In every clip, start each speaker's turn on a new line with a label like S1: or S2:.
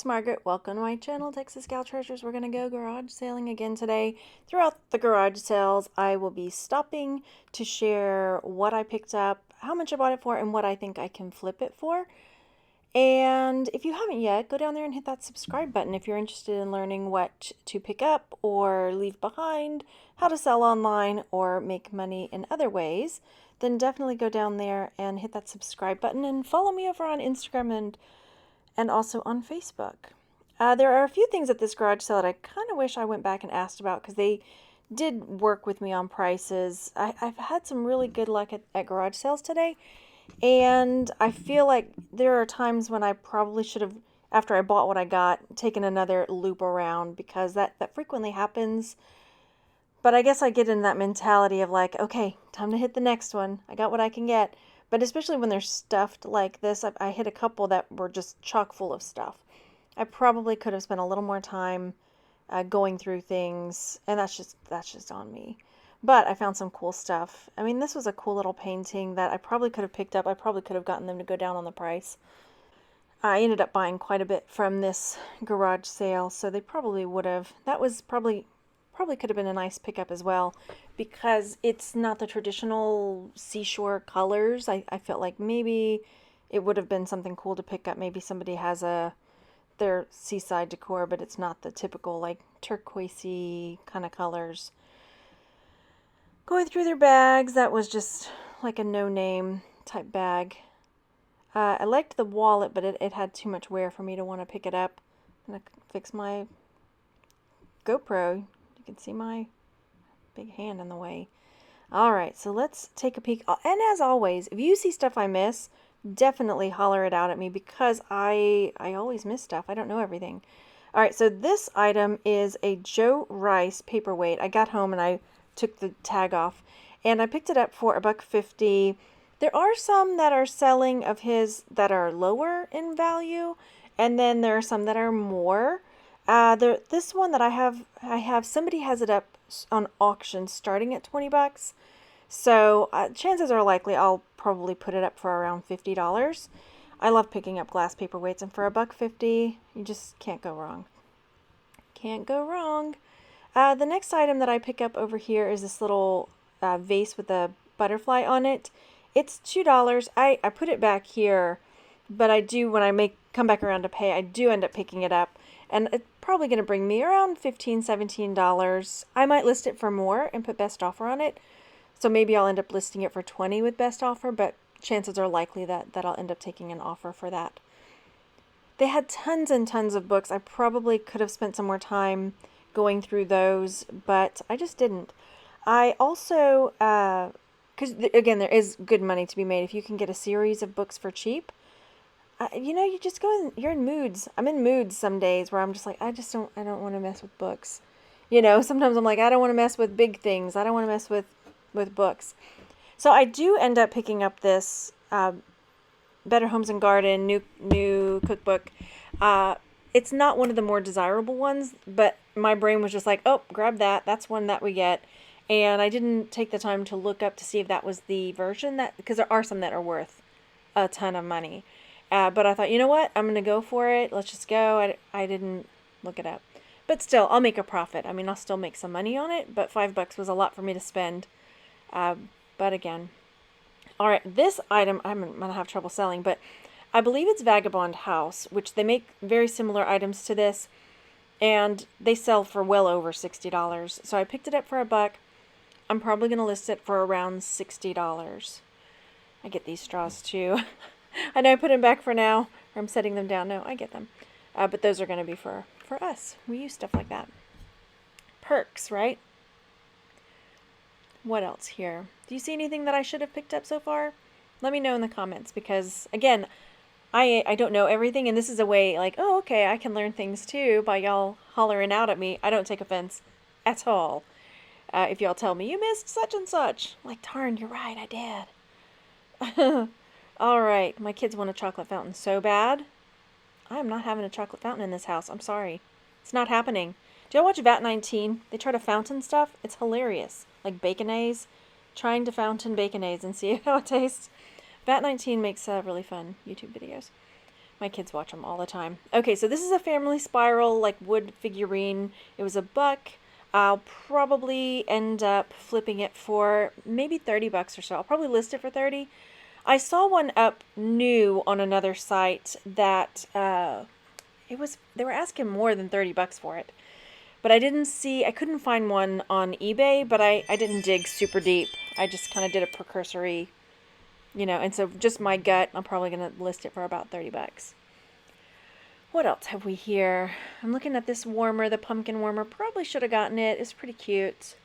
S1: it's Margaret. Welcome to my channel, Texas Gal Treasures. We're going to go garage sailing again today. Throughout the garage sales, I will be stopping to share what I picked up, how much I bought it for, and what I think I can flip it for. And if you haven't yet, go down there and hit that subscribe button if you're interested in learning what to pick up or leave behind, how to sell online, or make money in other ways. Then definitely go down there and hit that subscribe button and follow me over on Instagram and also on Facebook. There are a few things at this garage sale that I kind of wish I went back and asked about because they did work with me on prices. I've had some really good luck at garage sales today, and I feel like there are times when I probably should have, after I bought what I got, taken another loop around because that frequently happens. But I guess I get in that mentality of like, okay, time to hit the next one. I got what I can get. But especially when they're stuffed like this, I hit a couple that were just chock full of stuff. I probably could have spent a little more time going through things, and that's just on me. But I found some cool stuff. I mean, this was a cool little painting that I probably could have picked up. I probably could have gotten them to go down on the price. I ended up buying quite a bit from this garage sale, so they probably would have. That was probably could have been a nice pickup as well because it's not the traditional seashore colors. I felt like maybe it would have been something cool to pick up. Maybe somebody has their seaside decor, but it's not the typical like turquoisey kind of colors. Going through their bags, that was just like a no-name type bag. I liked the wallet, but it had too much wear for me to want to pick it up. I'm going to fix my GoPro. You can see my big hand in the way. All right, so let's take a peek. And as always, if you see stuff I miss, definitely holler it out at me because I always miss stuff. I don't know everything. All right, so this item is a Joe Rice paperweight. I got home and I took the tag off, and I picked it up for $1.50. There are some that are selling of his that are lower in value, and then there are some that are more. This one that I have somebody has it up on auction starting at $20. So chances are likely I'll probably put it up for around $50. I love picking up glass paperweights, and for $1.50, you just can't go wrong. Can't go wrong. The next item that I pick up over here is this little vase with a butterfly on it. It's $2. I put it back here, but I do, when I come back around to pay, I do end up picking it up. And it's probably going to bring me around $15, $17. I might list it for more and put best offer on it. So maybe I'll end up listing it for $20 with best offer, but chances are likely that I'll end up taking an offer for that. They had tons and tons of books. I probably could have spent some more time going through those, but I just didn't. I also, because again, there is good money to be made if you can get a series of books for cheap. You just you're in moods. I'm in moods some days where I'm just like, I don't want to mess with books. Sometimes I'm like, I don't want to mess with big things. I don't want to mess with books. So I do end up picking up this Better Homes and Garden new cookbook. It's not one of the more desirable ones, but my brain was just like, oh, grab that. That's one that we get. And I didn't take the time to look up to see if that was the version because there are some that are worth a ton of money. But I thought, you know what? I'm going to go for it. Let's just go. I didn't look it up. But still, I'll make a profit. I mean, I'll still make some money on it, but $5 was a lot for me to spend. But again. All right, this item I'm going to have trouble selling, but I believe it's Vagabond House, which they make very similar items to this, and they sell for well over $60. So I picked it up for $1. I'm probably going to list it for around $60. I get these straws too. I know I put them back for now, or I'm setting them down. No, I get them. But those are going to be for us. We use stuff like that. Perks, right? What else here? Do you see anything that I should have picked up so far? Let me know in the comments because, again, I don't know everything, and this is a way like, oh, okay, I can learn things too by y'all hollering out at me. I don't take offense at all. If y'all tell me, you missed such and such. I'm like, darn, you're right, I did. All right, my kids want a chocolate fountain so bad. I am not having a chocolate fountain in this house. I'm sorry. It's not happening. Do y'all watch VAT 19? They try to fountain stuff. It's hilarious. Like Baconaise. Trying to fountain Baconaise and see how it tastes. VAT 19 makes really fun YouTube videos. My kids watch them all the time. Okay, so this is a family spiral, like wood figurine. It was $1. I'll probably end up flipping it for maybe 30 bucks or so. I'll probably list it for 30. I saw one up new on another site that they were asking more than 30 bucks for it. But I couldn't find one on eBay, but I didn't dig super deep. I just kind of did a precursory, and so just my gut, I'm probably going to list it for about 30 bucks. What else have we here? I'm looking at this warmer, the pumpkin warmer. Probably should have gotten it. It's pretty cute.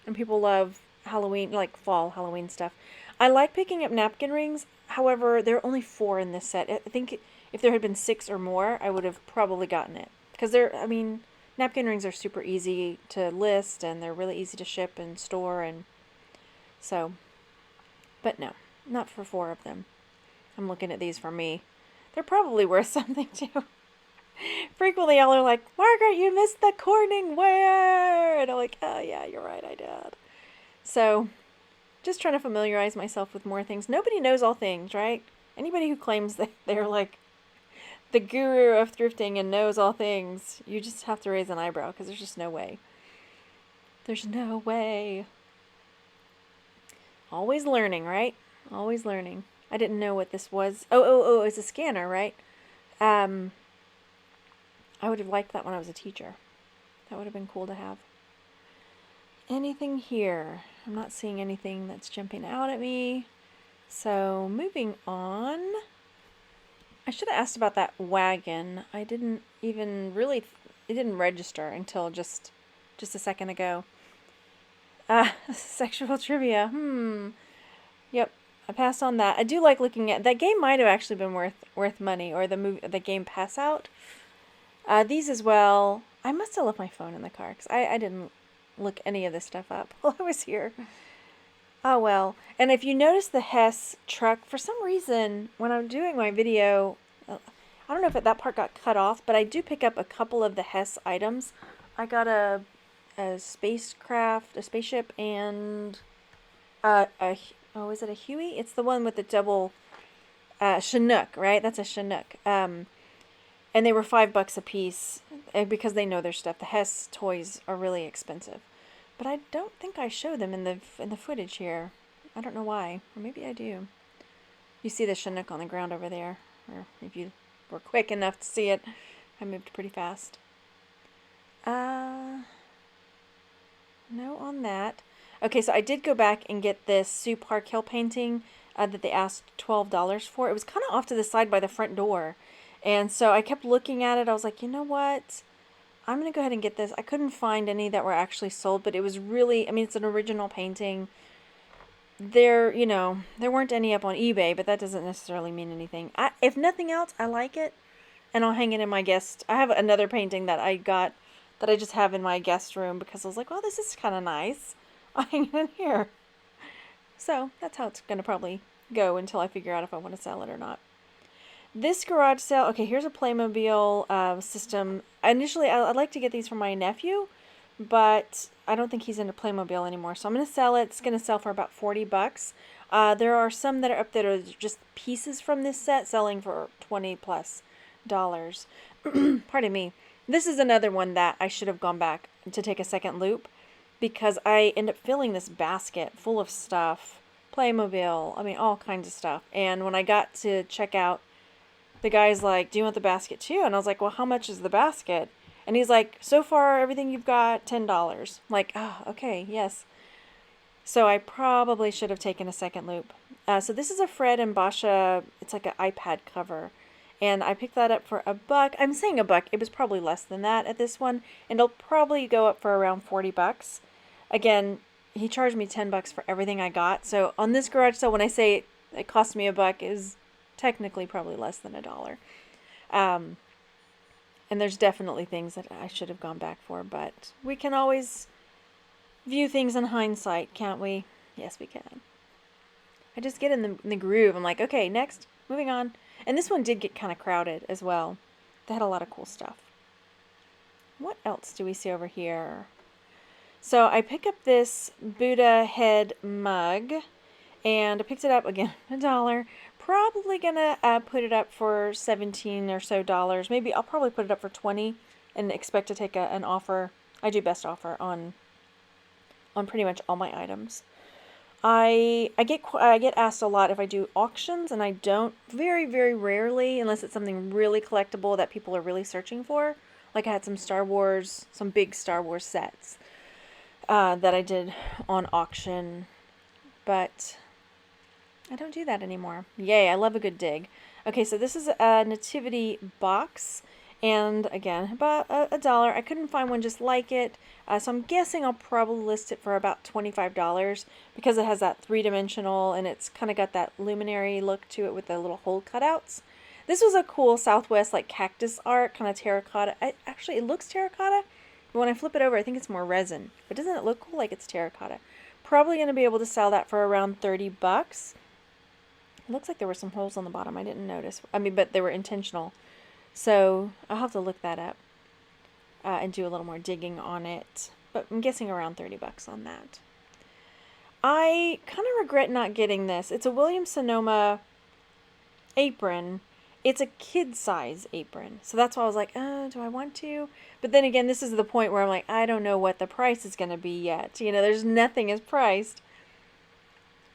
S1: And people love Halloween, like fall Halloween stuff. I like picking up napkin rings. However, there are only 4 in this set. I think if there had been 6 or more, I would have probably gotten it. Because napkin rings are super easy to list, and they're really easy to ship and store, and so, but no, not for 4 of them. I'm looking at these for me. They're probably worth something too. Frequently y'all are like, Margaret, you missed the Corning wear! And I'm like, oh yeah, you're right, I did. So, just trying to familiarize myself with more things. Nobody knows all things, right? Anybody who claims that they're like the guru of thrifting and knows all things, you just have to raise an eyebrow, because there's just no way. There's no way. Always learning, right? Always learning. I didn't know what this was. Oh, it's a scanner, right? I would have liked that when I was a teacher. That would have been cool to have. Anything here? I'm not seeing anything that's jumping out at me. So, moving on. I should have asked about that wagon. I didn't even really, it didn't register until just a second ago. Sexual trivia. Yep, I passed on that. I do like looking at, that game might have actually been worth money, or the game Pass Out. These as well. I must have left my phone in the car, because I didn't look any of this stuff up while I was here. Oh well. And if you notice the Hess truck, for some reason, when I'm doing my video, I don't know if that part got cut off, but I do pick up a couple of the Hess items. I got a spaceship, and is it a Huey? It's the one with the double Chinook, right? That's a Chinook. And they were $5 a piece, because they know their stuff. The Hess toys are really expensive. But I don't think I show them in the footage here. I don't know why. Or maybe I do. You see the Chinook on the ground over there. Or if you were quick enough to see it, I moved pretty fast. No on that. Okay, so I did go back and get this Sue Parkhill painting that they asked $12 for. It was kind of off to the side by the front door. And so I kept looking at it. I was like, you know what? I'm going to go ahead and get this. I couldn't find any that were actually sold, but it was really, it's an original painting. There weren't any up on eBay, but that doesn't necessarily mean anything. If nothing else, I like it, and I'll hang it in my guest. I have another painting that I got that I just have in my guest room, because I was like, well, this is kind of nice. I'll hang it in here. So that's how it's going to probably go until I figure out if I want to sell it or not. This garage sale, okay, here's a Playmobil system. Initially, I'd like to get these for my nephew, but I don't think he's into Playmobil anymore. So I'm going to sell it. It's going to sell for about 40 bucks. There are some that are up that are just pieces from this set selling for $20 plus. Pardon me. This is another one that I should have gone back to take a second loop, because I end up filling this basket full of stuff. Playmobil, all kinds of stuff. And when I got to check out, the guy's like, do you want the basket too? And I was like, well, how much is the basket? And he's like, so far, everything you've got, $10. I'm like, oh, okay, yes. So I probably should have taken a second loop. So this is a Fred and Basha, it's like an iPad cover. And I picked that up for $1. I'm saying $1. It was probably less than that at this one. And it'll probably go up for around 40 bucks. Again, he charged me 10 bucks for everything I got. So on this garage sale, when I say it cost me $1, is technically probably less than $1. And there's definitely things that I should have gone back for, but we can always view things in hindsight, can't we? Yes, we can. I just get in the groove. I'm like, okay, next, moving on. And this one did get kind of crowded as well. They had a lot of cool stuff. What else do we see over here? So I pick up this Buddha head mug, and I picked it up, again, $1. Probably gonna put it up for 17 or so dollars. Maybe I'll probably put it up for 20 and expect to take an offer. I do best offer on pretty much all my items. I get asked a lot if I do auctions, and I don't, very, very rarely, unless it's something really collectible that people are really searching for. Like I had some big Star Wars sets that I did on auction, but I don't do that anymore. Yay, I love a good dig. Okay, so this is a nativity box, and again, about a dollar. I couldn't find one just like it, so I'm guessing I'll probably list it for about $25 because it has that three-dimensional, and it's kind of got that luminary look to it with the little hole cutouts. This was a cool Southwest like cactus art, kind of terracotta. Actually, it looks terracotta, but when I flip it over, I think it's more resin. But doesn't it look cool like it's terracotta? Probably going to be able to sell that for around 30 bucks. It looks like there were some holes on the bottom. I didn't notice. I mean, but they were intentional. So I'll have to look that up and do a little more digging on it. But I'm guessing around 30 bucks on that. I kind of regret not getting this. It's a Williams-Sonoma apron. It's a kid size apron. So that's why I was like, do I want to? But then again, this is the point where I'm like, I don't know what the price is going to be yet. You know, there's nothing is priced.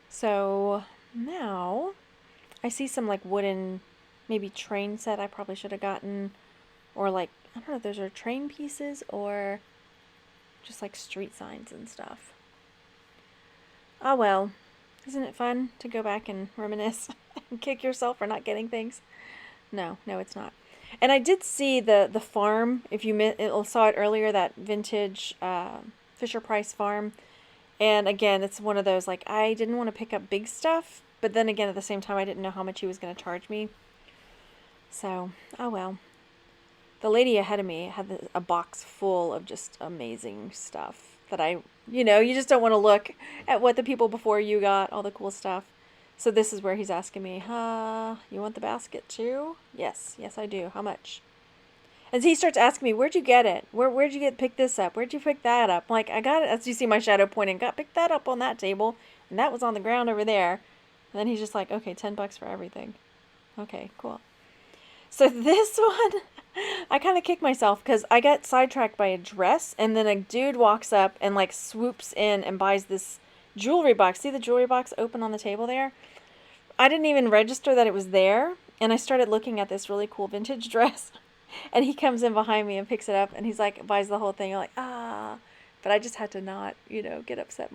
S1: So now I see some like wooden, maybe train set I probably should have gotten, or like, I don't know if those are train pieces or just like street signs and stuff. Oh well, isn't it fun to go back and reminisce and kick yourself for not getting things? No, it's not. And I did see the farm, if you saw it earlier, that vintage Fisher Price farm. And again, it's one of those, like, I didn't want to pick up big stuff, but then again, at the same time, I didn't know how much he was going to charge me. So, oh well. The lady ahead of me had a box full of just amazing stuff that you just don't want to look at what the people before you got, all the cool stuff. So this is where he's asking me, you want the basket too? Yes, I do. How much? And he starts asking me, where'd you get it? Where'd you pick this up? Where'd you pick that up? I'm like, I got it. As you see my shadow pointing, picked that up on that table. And that was on the ground over there. And then he's just like, okay, 10 bucks for everything. Okay, cool. So this one, I kind of kicked myself because I got sidetracked by a dress. And then a dude walks up and like swoops in and buys this jewelry box. See the jewelry box open on the table there? I didn't even register that it was there. And I started looking at this really cool vintage dress. And he comes in behind me and picks it up, and he's like, buys the whole thing. I'm like, but I just had to not, get upset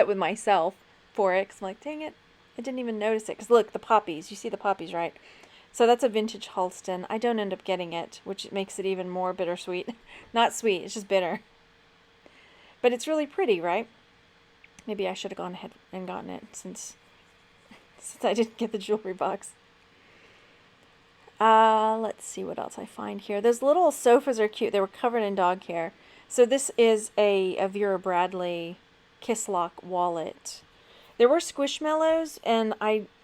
S1: with myself for it. Cause I'm like, dang it, I didn't even notice it. Cause look, the poppies, you see the poppies, right? So that's a vintage Halston. I don't end up getting it, which makes it even more bittersweet. Not sweet, it's just bitter. But it's really pretty, right? Maybe I should have gone ahead and gotten it since I didn't get the jewelry box. Let's see what else I find here. Those little sofas are cute. They were covered in dog hair. So this is a Vera Bradley Kiss Lock wallet. There were Squishmallows, and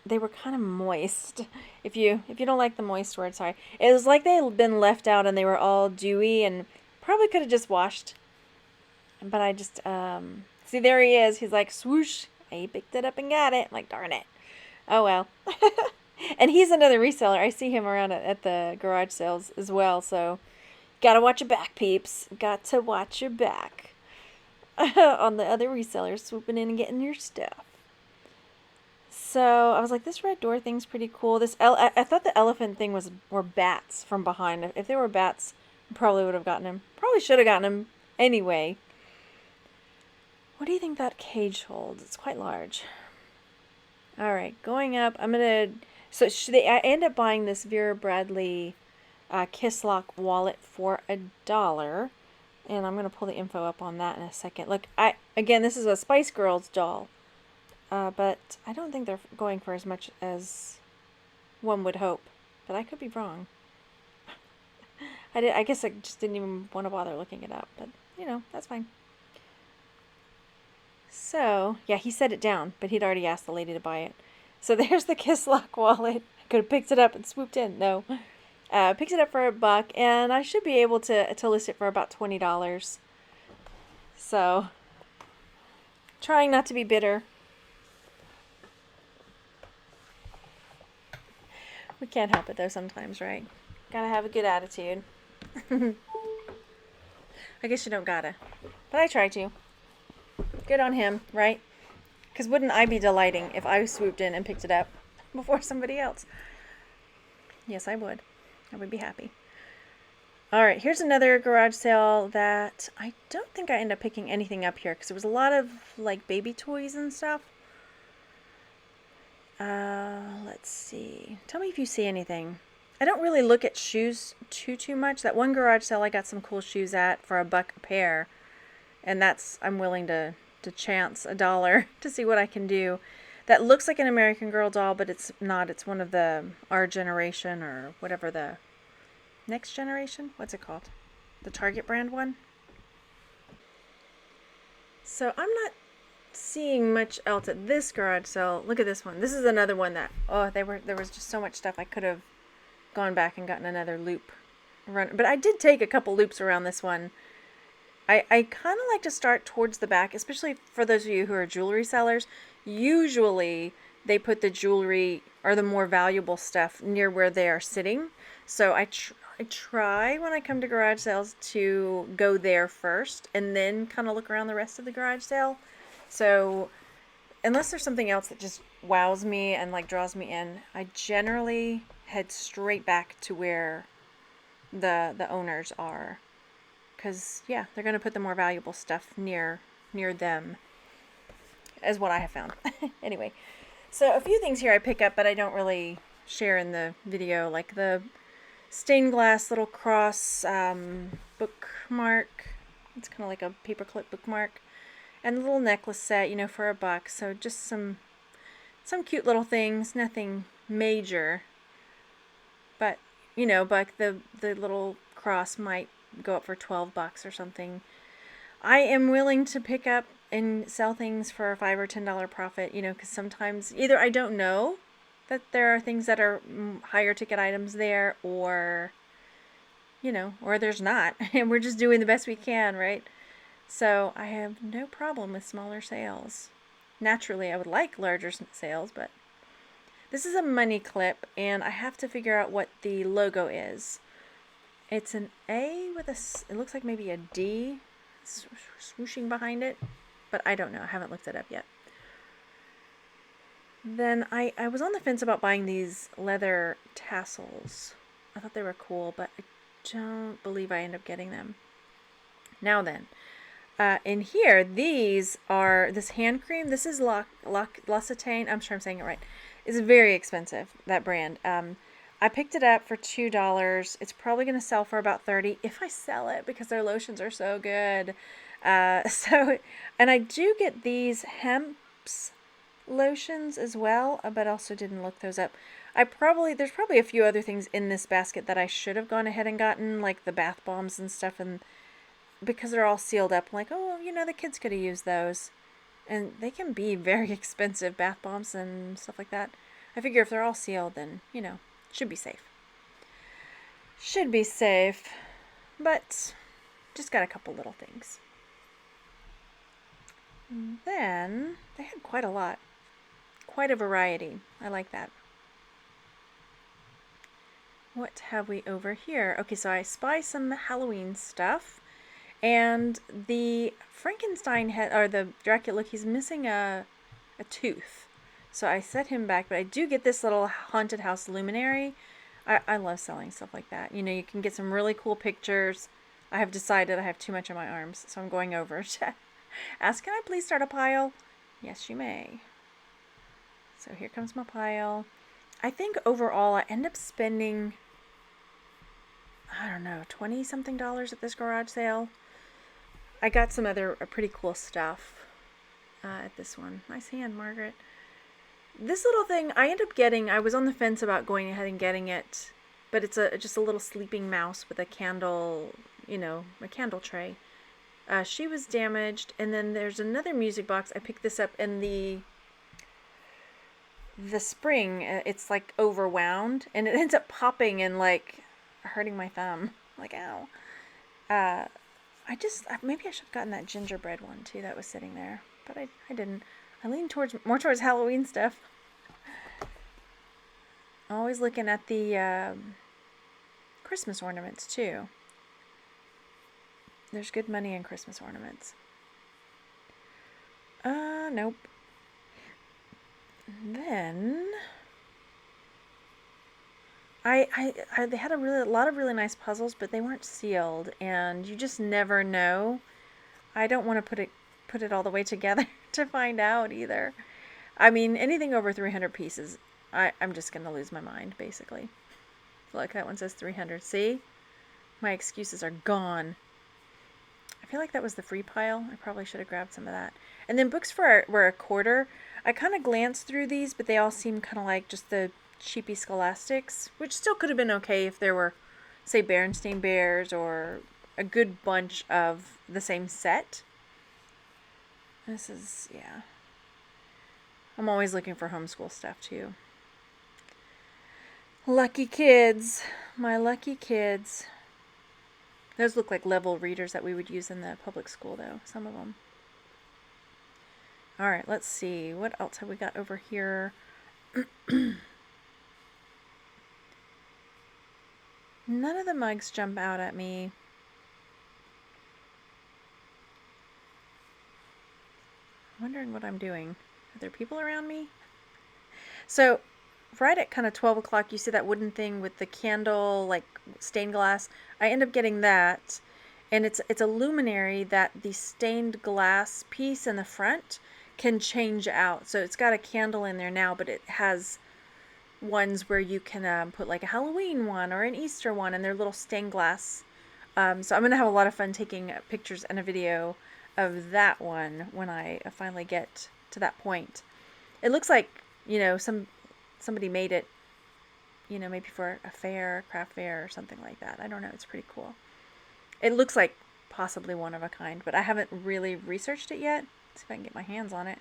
S1: they were kind of moist. If you don't like the moist word, sorry. It was like they had been left out and they were all dewy and probably could have just washed. But I just, see, there he is. He's like, swoosh. I picked it up and got it. I'm like, darn it. Oh, well. And he's another reseller. I see him around at the garage sales as well. So, gotta watch your back, peeps. Got to watch your back on the other resellers swooping in and getting your stuff. So, I was like, this red door thing's pretty cool. I thought the elephant thing were bats from behind. If they were bats, I probably would have gotten him. Probably should have gotten him anyway. What do you think that cage holds? It's quite large. All right, going up, I'm going to... So I end up buying this Vera Bradley Kiss Lock wallet for $1. And I'm going to pull the info up on that in a second. Look, again, this is a Spice Girls doll. But I don't think they're going for as much as one would hope. But I could be wrong. I guess I just didn't even want to bother looking it up. But, that's fine. So, yeah, he set it down. But he'd already asked the lady to buy it. So there's the Kiss Lock wallet. I could have picked it up and swooped in. No. Picked it up for $1, and I should be able to list it for about $20. So, trying not to be bitter. We can't help it though sometimes, right? Gotta have a good attitude. I guess you don't gotta. But I try to. Good on him, right? Because wouldn't I be delighting if I swooped in and picked it up before somebody else? Yes, I would. I would be happy. Alright, here's another garage sale that I don't think I end up picking anything up here because there was a lot of like baby toys and stuff. Let's see. Tell me if you see anything. I don't really look at shoes too much. That one garage sale I got some cool shoes at for $1 a pair. And that's, I'm willing to chance $1 to see what I can do. That looks like an American Girl doll, but it's not. It's one of the Our Generation or whatever the Next Generation? What's it called? The Target brand one? So I'm not seeing much else at this garage sale. Look at this one. This is another one that, oh, there was just so much stuff. I could have gone back and gotten another loop run. But I did take a couple loops around this one. I kind of like to start towards the back, especially for those of you who are jewelry sellers. Usually they put the jewelry or the more valuable stuff near where they are sitting. So I try when I come to garage sales to go there first and then kind of look around the rest of the garage sale. So unless there's something else that just wows me and like draws me in, I generally head straight back to where the owners are. Because, yeah, they're going to put the more valuable stuff near them, is what I have found. Anyway, so a few things here I pick up, but I don't really share in the video, like the stained glass little cross bookmark. It's kind of like a paperclip bookmark. And a little necklace set, for $1. So just some cute little things, nothing major. But, but the little cross might go up for $12 or something. I am willing to pick up and sell things for a $5 or $10 profit, because sometimes either I don't know that there are things that are higher ticket items there, or or there's not, and we're just doing the best we can, right? So I have no problem with smaller sales. Naturally, I would like larger sales, but this is a money clip, and I have to figure out what the logo is. It's an A with it looks like maybe a D swooshing behind it, but I don't know. I haven't looked it up yet. Then I was on the fence about buying these leather tassels. I thought they were cool, but I don't believe I end up getting them. Now then, in here, these are this hand cream. This is L'Occitane. I'm sure I'm saying it right. It's very expensive, that brand. I picked it up for $2. It's probably going to sell for about $30 if I sell it, because their lotions are so good. And I do get these hemp's lotions as well, but also didn't look those up. There's probably a few other things in this basket that I should have gone ahead and gotten, like the bath bombs and stuff, and because they're all sealed up, I'm like, oh, the kids could have used those. And they can be very expensive, bath bombs and stuff like that. I figure if they're all sealed, then, should be safe. Should be safe. But just got a couple little things. And then they had quite a lot. Quite a variety. I like that. What have we over here? Okay, so I spy some Halloween stuff. And the Frankenstein head, or the Dracula, look, he's missing a tooth. So I set him back, but I do get this little haunted house luminary. I love selling stuff like that. You can get some really cool pictures. I have decided I have too much on my arms, so I'm going over to ask, can I please start a pile? Yes, you may. So here comes my pile. I think overall I end up spending, I don't know, $20-something at this garage sale. I got some other pretty cool stuff at this one. Nice hand, Margaret. This little thing I ended up getting, I was on the fence about going ahead and getting it, but it's just a little sleeping mouse with a candle, a candle tray. She was damaged, and then there's another music box. I picked this up in the spring. It's like overwound, and it ends up popping and like hurting my thumb. Like, ow. Maybe I should have gotten that gingerbread one too that was sitting there, but I didn't. I lean more towards Halloween stuff. Always looking at the Christmas ornaments too. There's good money in Christmas ornaments. Nope. Then they had a lot of really nice puzzles, but they weren't sealed, and you just never know. I don't want to put it all the way together to find out either. I mean, anything over 300 pieces, I'm just gonna lose my mind basically. Look, that one says 300. See, my excuses are gone. I feel like that was the free pile. I probably should have grabbed some of that. And then books were a quarter. I kind of glanced through these, but they all seem kind of like just the cheapy scholastics, which still could have been okay if there were, say, Berenstain Bears or a good bunch of the same set. This is, yeah. I'm always looking for homeschool stuff too. Lucky kids. My lucky kids. Those look like level readers that we would use in the public school, though. Some of them. All right, let's see. What else have we got over here? None of the mugs jump out at me. I'm wondering what I'm doing. Are there people around me? So, right at kind of 12 o'clock, you see that wooden thing with the candle, like stained glass. I end up getting that. And it's a luminary that the stained glass piece in the front can change out. So it's got a candle in there now, but it has ones where you can put like a Halloween one or an Easter one, and they're little stained glass. So I'm going to have a lot of fun taking pictures and a video of that one when I finally get to that point. It looks like, you know, somebody made it, you know, maybe for a fair, craft fair or something like that. I don't know. It's pretty cool. It looks like possibly one of a kind, but I haven't really researched it yet. Let's see if I can get my hands on it.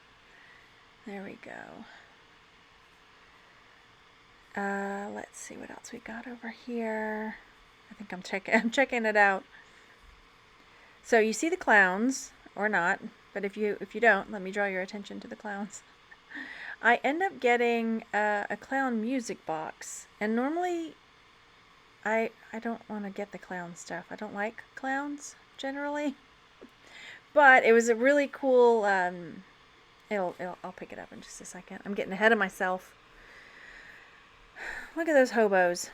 S1: There we go. Let's see what else we got over here. I think I'm checking it out. So you see the clowns, or not, but if you don't, let me draw your attention to the clowns. I end up getting a clown music box, and normally I don't want to get the clown stuff. I don't like clowns generally, but it was a really cool. I'll pick it up in just a second. I'm getting ahead of myself. Look at those hobos.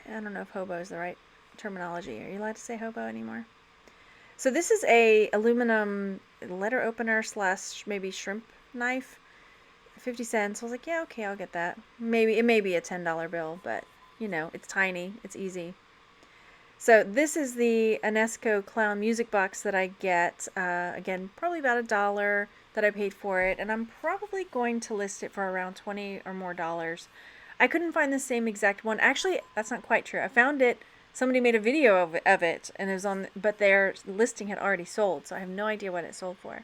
S1: I don't know if hobo is the right terminology. Are you allowed to say hobo anymore? So this is a aluminum letter opener / maybe shrimp knife. 50 cents. I was like, yeah, okay, I'll get that. Maybe it may be a $10 bill, but you know, it's tiny, it's easy. So this is the Enesco clown music box that I get. Again, probably about $1 that I paid for it, and I'm probably going to list it for around $20 or more. I couldn't find the same exact one. Actually, that's not quite true. I found it. Somebody made a video of it, and it was on, but their listing had already sold, so I have no idea what it sold for.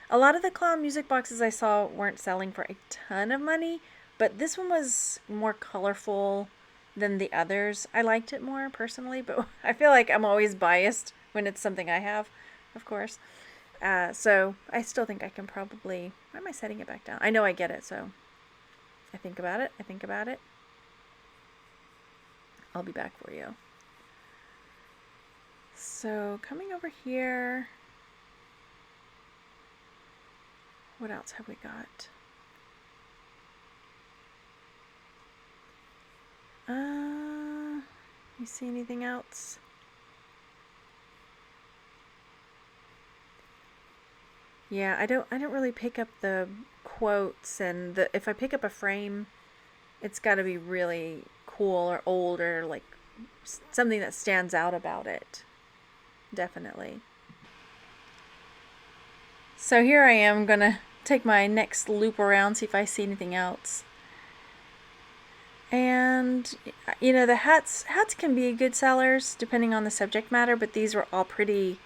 S1: A lot of the clown music boxes I saw weren't selling for a ton of money, but this one was more colorful than the others. I liked it more personally, but I feel like I'm always biased when it's something I have, of course. So I still think I can probably... Why am I setting it back down? I know I get it, so I think about it. I'll be back for you. So coming over here... What else have we got? You see anything else? Yeah, I don't really pick up the quotes, and if I pick up a frame, it's got to be really cool or old or like something that stands out about it. Definitely. So here I am gonna take my next loop around, see if I see anything else. And you know, the hats can be good sellers depending on the subject matter, but these were all pretty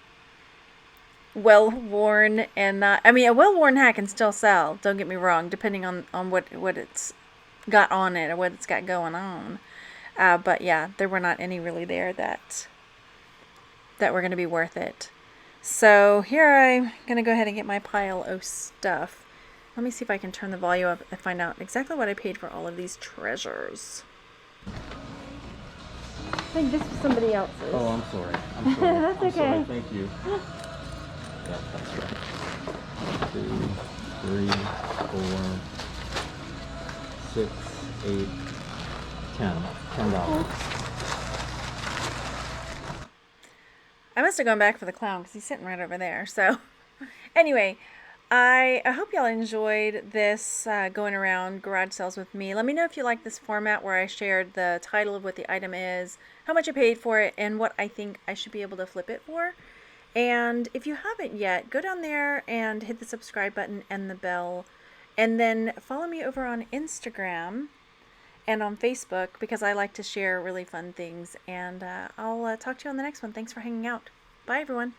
S1: well worn, and not, I mean, a well worn hat can still sell, don't get me wrong, depending on what it's got on it or what it's got going on. But yeah, there were not any really there that were going to be worth it. So here I'm going to go ahead and get my pile of stuff. Let me see if I can turn the volume up and find out exactly what I paid for all of these treasures. I think this was somebody else's.
S2: Oh, I'm sorry. I'm sorry.
S1: That's
S2: I'm
S1: okay.
S2: Sorry. Thank you. Yeah, that's right. 2, 3, 4, 6, 8, 10. $10.
S1: I must have gone back for the clown because he's sitting right over there. So anyway, I hope y'all enjoyed this going around garage sales with me. Let me know if you like this format where I shared the title of what the item is, how much I paid for it, and what I think I should be able to flip it for. And if you haven't yet, go down there and hit the subscribe button and the bell. And then follow me over on Instagram and on Facebook because I like to share really fun things. And I'll talk to you on the next one. Thanks for hanging out. Bye, everyone.